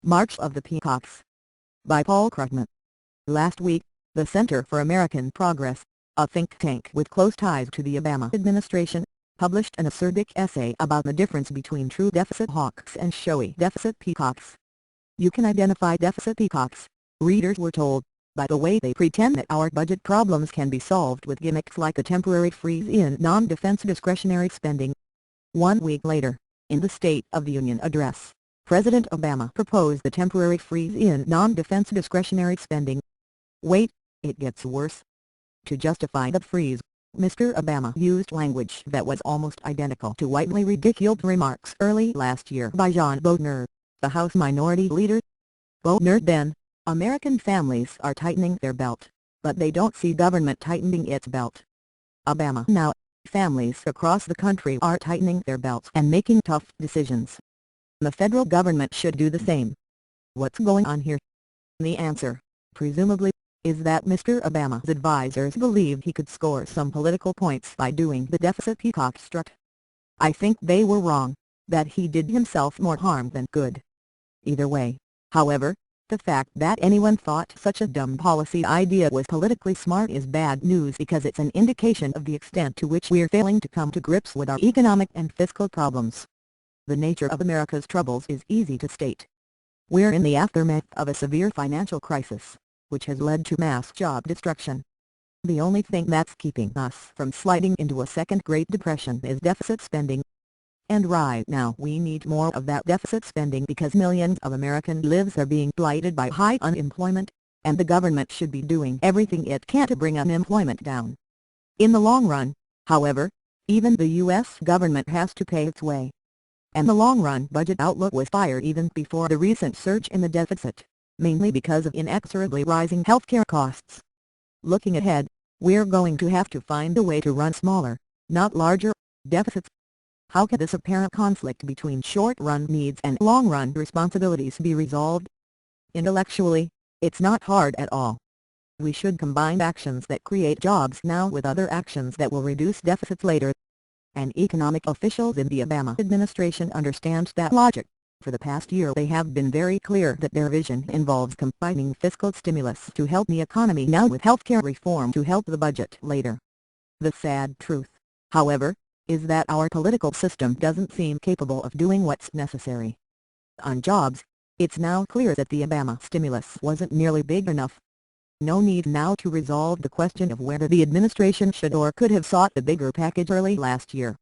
March of the Peacocks, by Paul Krugman. Last week, the Center for American Progress, a think tank with close ties to the Obama administration, published an acerbic essay about the difference between true deficit hawks and showy deficit peacocks. You can identify deficit peacocks, readers were told, by the way they pretend that our budget problems can be solved with gimmicks like a temporary freeze in non-defense discretionary spending. 1 week later, in the State of the Union address, President Obama proposed the temporary freeze in non-defense discretionary spending. Wait, it gets worse. To justify the freeze, Mr. Obama used language that was almost identical to widely ridiculed remarks early last year by John Boehner, the House Minority Leader. Boehner then, American families are tightening their belt, but they don't see government tightening its belt. Obama now, families across the country are tightening their belts and making tough decisions. The federal government should do the same. What's going on here? The answer, presumably, is that Mr. Obama's advisors believed he could score some political points by doing the deficit peacock strut. I think they were wrong, that he did himself more harm than good. Either way, however, the fact that anyone thought such a dumb policy idea was politically smart is bad news because it's an indication of the extent to which we're failing to come to grips with our economic and fiscal problems. The nature of America's troubles is easy to state. We're in the aftermath of a severe financial crisis, which has led to mass job destruction. The only thing that's keeping us from sliding into a second Great Depression is deficit spending. And right now we need more of that deficit spending because millions of American lives are being blighted by high unemployment, and the government should be doing everything it can to bring unemployment down. In the long run, however, even the U.S. government has to pay its way. And the long-run budget outlook was fired even before the recent surge in the deficit, mainly because of inexorably rising healthcare costs. Looking ahead, we're going to have to find a way to run smaller, not larger, deficits. How can this apparent conflict between short-run needs and long-run responsibilities be resolved? Intellectually, it's not hard at all. We should combine actions that create jobs now with other actions that will reduce deficits later. And economic officials in the Obama administration understand that logic. For the past year they have been very clear that their vision involves combining fiscal stimulus to help the economy now with healthcare reform to help the budget later. The sad truth, however, is that our political system doesn't seem capable of doing what's necessary. On jobs, it's now clear that the Obama stimulus wasn't nearly big enough. No need now to resolve the question of whether the administration should or could have sought the bigger package early last year.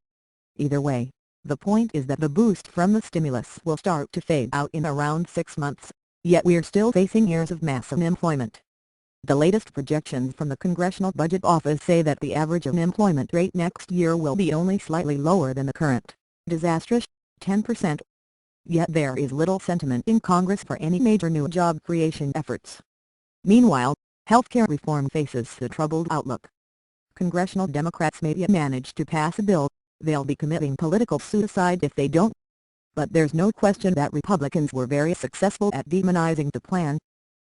Either way, the point is that the boost from the stimulus will start to fade out in around 6 months, yet we're still facing years of mass unemployment. The latest projections from the Congressional Budget Office say that the average unemployment rate next year will be only slightly lower than the current, disastrous, 10%. Yet there is little sentiment in Congress for any major new job creation efforts. Meanwhile, healthcare reform faces a troubled outlook. Congressional Democrats may manage to pass a bill, they'll be committing political suicide if they don't. But there's no question that Republicans were very successful at demonizing the plan.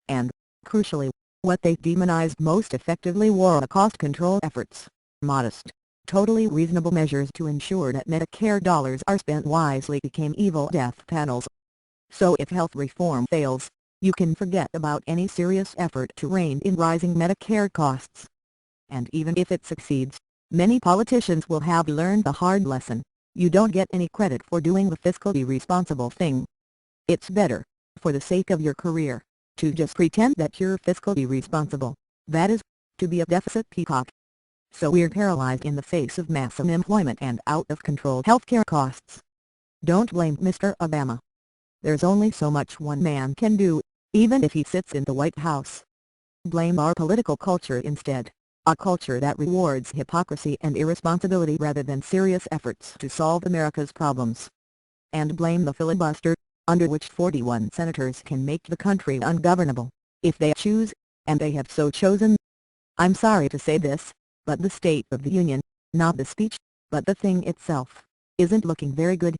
And, crucially, what they demonized most effectively were the cost control efforts, modest, totally reasonable measures to ensure that Medicare dollars are spent wisely became evil death panels. So if health reform fails, you can forget about any serious effort to rein in rising Medicare costs. And even if it succeeds, many politicians will have learned the hard lesson: you don't get any credit for doing the fiscally responsible thing. It's better, for the sake of your career, to just pretend that you're fiscally responsible, that is, to be a deficit peacock. So we're paralyzed in the face of mass unemployment and out-of-control healthcare costs. Don't blame Mr. Obama. There's only so much one man can do, even if he sits in the White House. Blame our political culture instead, a culture that rewards hypocrisy and irresponsibility rather than serious efforts to solve America's problems. And blame the filibuster, under which 41 senators can make the country ungovernable, if they choose, and they have so chosen. I'm sorry to say this, but the State of the Union, not the speech, but the thing itself, isn't looking very good.